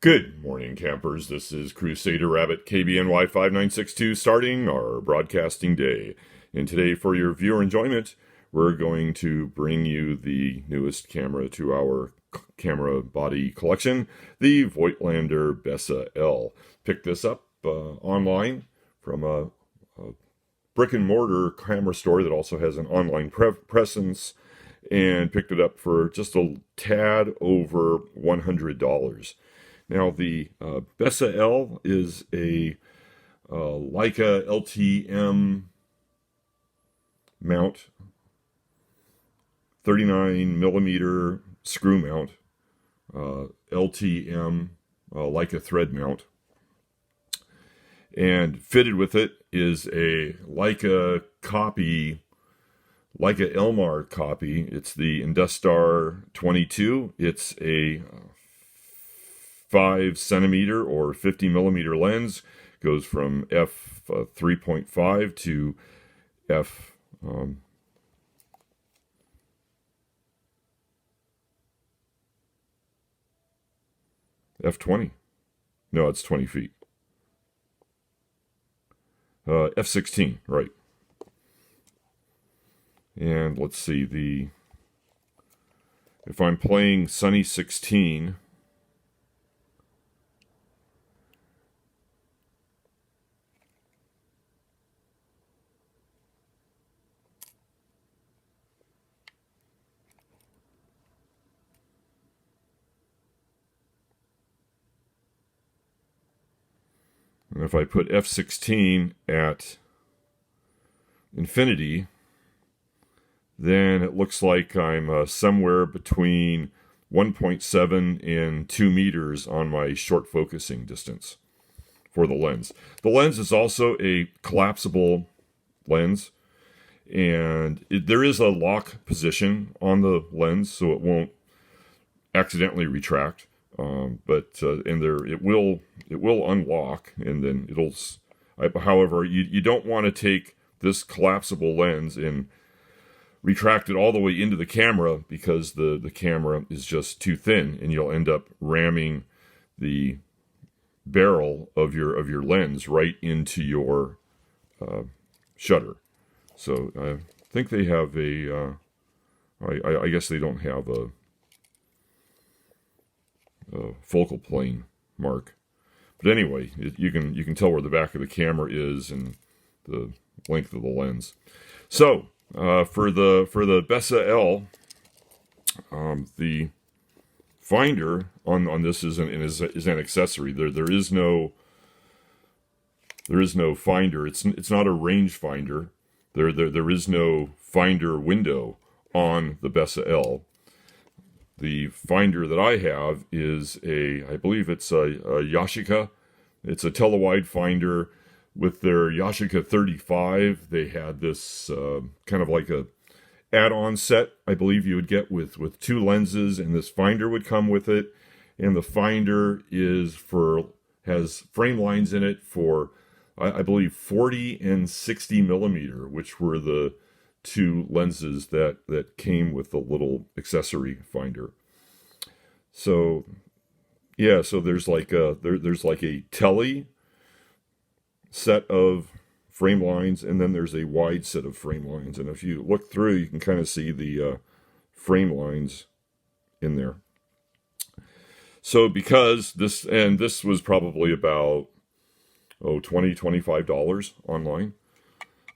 Good morning, campers. This is Crusader Rabbit KBNY 5962 starting our broadcasting day. And today, for your viewer enjoyment, we're going to bring you the newest camera to our camera body collection, the Voigtlander Bessa L. Picked this up online from a brick and mortar camera store that also has an online presence, and picked it up for just a tad over $100. Now, the Bessa L is a Leica LTM mount, 39 millimeter screw mount, LTM Leica thread mount. And fitted with it is a Leica copy, Leica Elmar copy. It's the Industar 22. It's a 5 centimeter or 50 millimeter lens. Goes from f 3.5 to f f20. No, it's 20 feet. F16, right. And let's see, if I'm playing Sunny 16, and if I put f16 at infinity, then it looks like I'm somewhere between 1.7 and 2 meters on my short focusing distance for the lens. The lens is also a collapsible lens, and there is a lock position on the lens, so it won't accidentally retract. It will unlock, and then however, you don't want to take this collapsible lens and retract it all the way into the camera, because the camera is just too thin, and you'll end up ramming the barrel of your lens right into your shutter. So I think they have I guess they don't have a focal plane mark, but anyway, you can tell where the back of the camera is and the length of the lens. So for the Bessa L, the finder on this is an accessory. There is no finder. It's not a range finder. There is no finder window on the Bessa L. The finder that I have is I believe it's a Yashica. It's a telewide finder. With their Yashica 35, they had this kind of like a add-on set, I believe you would get with two lenses, and this finder would come with it. And the finder has frame lines in it for, I believe, 40 and 60 millimeter, which were the two lenses that came with the little accessory finder. So yeah, so there's like a tele set of frame lines, and then there's a wide set of frame lines, and if you look through, you can kind of see the frame lines in there. So because this was probably about $20-25 online,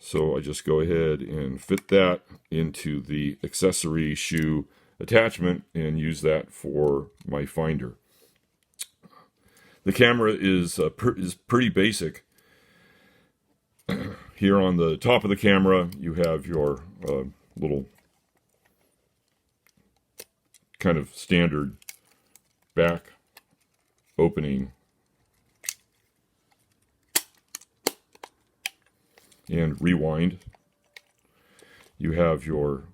so I just go ahead and fit that into the accessory shoe attachment and use that for my finder. The camera is pretty basic. Here on the top of the camera, you have your little kind of standard back opening and rewind. You have your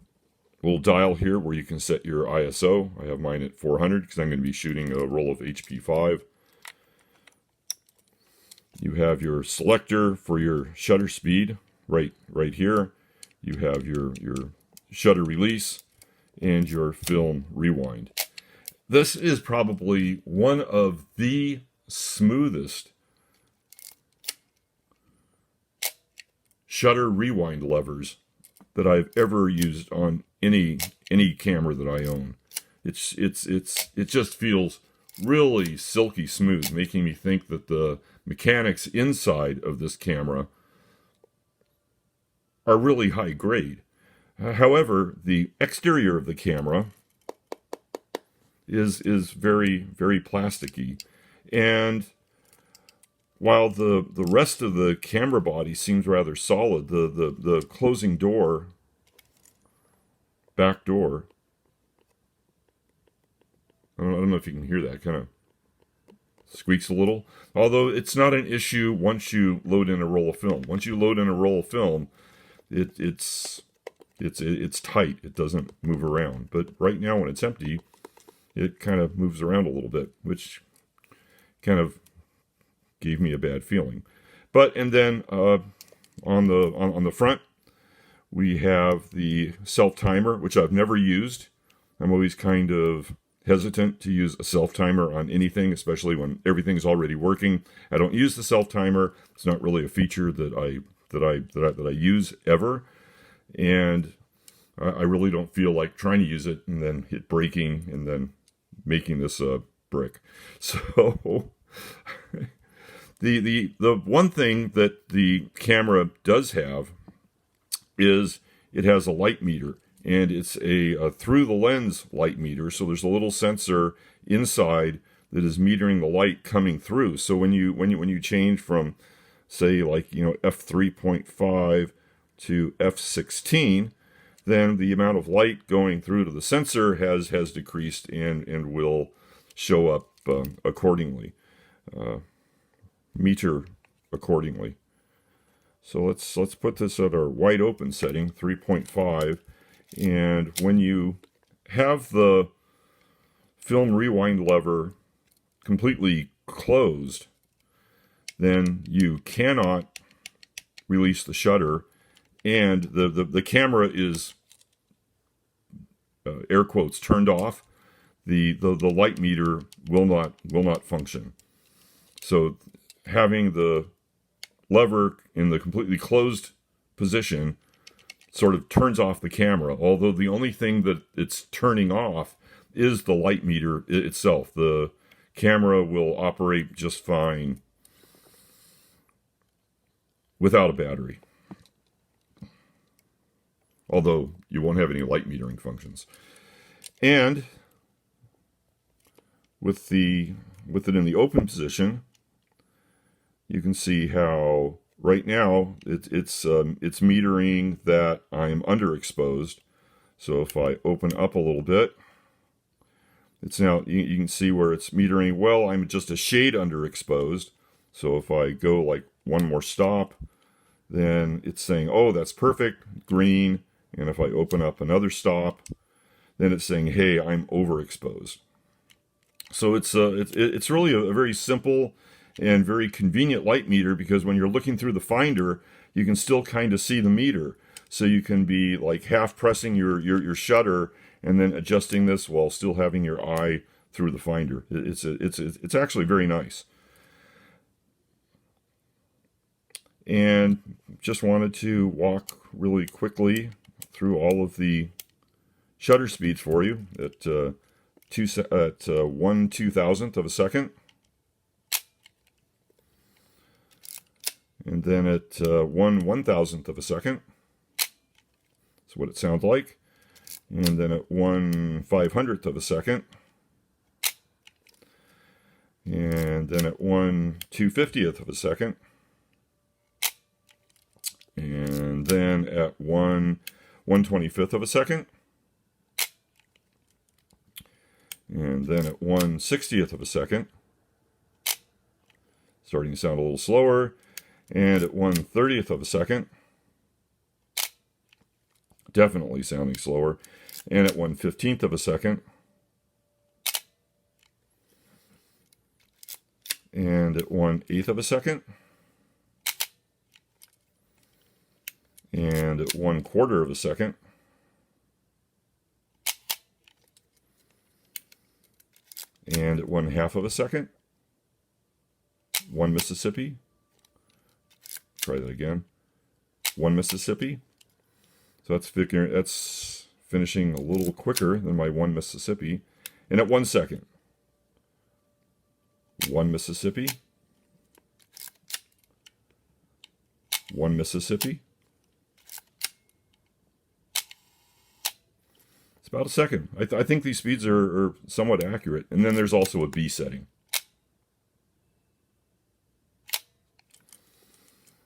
little dial here where you can set your ISO. I have mine at 400 because I'm going to be shooting a roll of HP5. You have your selector for your shutter speed right here. You have your shutter release and your film rewind. This is probably one of the smoothest shutter rewind levers that I've ever used on any camera that I own. It just feels really silky smooth, making me think that the mechanics inside of this camera are really high grade. However, the exterior of the camera is very, very plasticky. And while the rest of the camera body seems rather solid, the closing door, back door, I don't know if you can hear that, kind of squeaks a little. Although it's not an issue once you load in a roll of film. Once you load in a roll of film, it's tight. It doesn't move around. But right now when it's empty, it kind of moves around a little bit, which kind of gave me a bad feeling. And then on the front, we have the self timer, which I've never used. I'm always kind of hesitant to use a self timer on anything, especially when everything's already working. I don't use the self timer. It's not really a feature that I use ever, and I really don't feel like trying to use it and then hit breaking and then making this a brick. So the one thing that the camera does have is it has a light meter, and it's a through the lens light meter. So there's a little sensor inside that is metering the light coming through. So when you change from, say, like, f3.5 to f16, then the amount of light going through to the sensor has decreased and will show up accordingly, meter accordingly. So let's put this at our wide open setting, 3.5, and when you have the film rewind lever completely closed, then you cannot release the shutter, and the camera is air quotes turned off. The light meter will not function. So having the lever in the completely closed position sort of turns off the camera, although the only thing that it's turning off is the light meter itself. The camera will operate just fine without a battery, although you won't have any light metering functions. And with it in the open position, you can see how right now it's metering that I'm underexposed. So if I open up a little bit, it's now, you can see where it's metering, well, I'm just a shade underexposed. So if I go like one more stop, then it's saying, oh, that's perfect, green. And if I open up another stop, then it's saying, hey, I'm overexposed. So it's really a very simple and very convenient light meter, because when you're looking through the finder, you can still kind of see the meter. So you can be like half pressing your shutter and then adjusting this while still having your eye through the finder. It's actually very nice. And just wanted to walk really quickly through all of the shutter speeds for you at 1/2000th of a second. And then at 1/1000th of a second. That's what it sounds like. And then at 1/500th of a second. And then at 1/250th of a second. And then at 1/125th of a second. And then at 1/60th of a second. Starting to sound a little slower. And at 1/30th of a second, definitely sounding slower. And at 1/15th of a second, and at 1/8th of a second, and at 1/4 of a second, and 1/2 of a second. 1 Mississippi. Try that again. 1 Mississippi. So that's finishing a little quicker than my 1 Mississippi. And at 1 second. 1 Mississippi. 1 Mississippi. It's about a second. I think these speeds are somewhat accurate. And then there's also a B setting.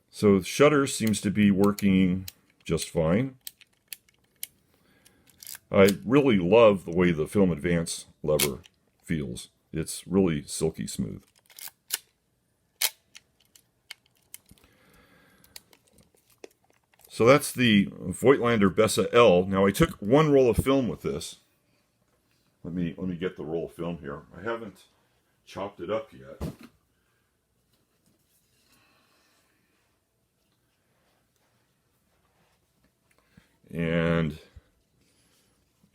So shutter seems to be working just fine. I really love the way the Film Advance lever feels. It's really silky smooth. So that's the Voigtlander Bessa L. Now I took one roll of film with this. Let me get the roll of film here. I haven't chopped it up yet. And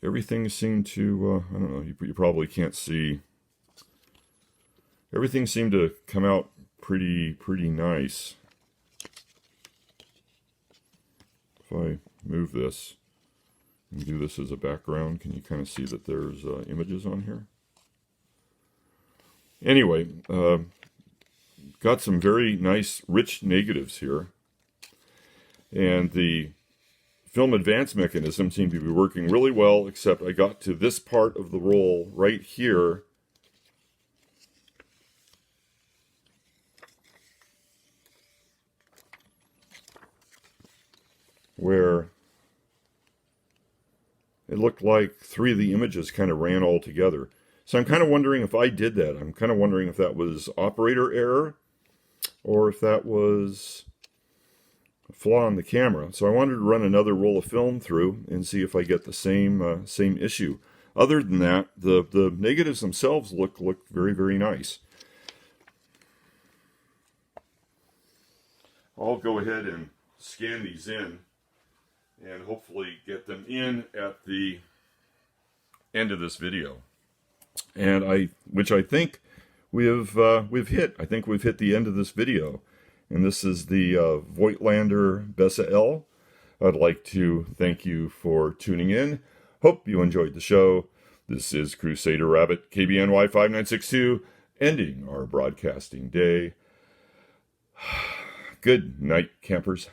everything seemed to, I don't know, you probably can't see. Everything seemed to come out pretty nice. If I move this and do this as a background, can you kind of see that there's images on here? Anyway, got some very nice, rich negatives here. And the Film Advance mechanism seemed to be working really well, except I got to this part of the roll right here. Where it looked like 3 of the images kind of ran all together. So I'm kind of wondering if I did that. I'm kind of wondering if that was operator error or if that was a flaw in the camera. So I wanted to run another roll of film through and see if I get the same issue. Other than that, the negatives themselves look very nice. I'll go ahead and scan these in and hopefully get them in at the end of this video. And which I think we've hit. I think we've hit the end of this video. And this is the Voigtlander Bessa L. I'd like to thank you for tuning in. Hope you enjoyed the show. This is Crusader Rabbit, KBNY 5962, ending our broadcasting day. Good night, campers.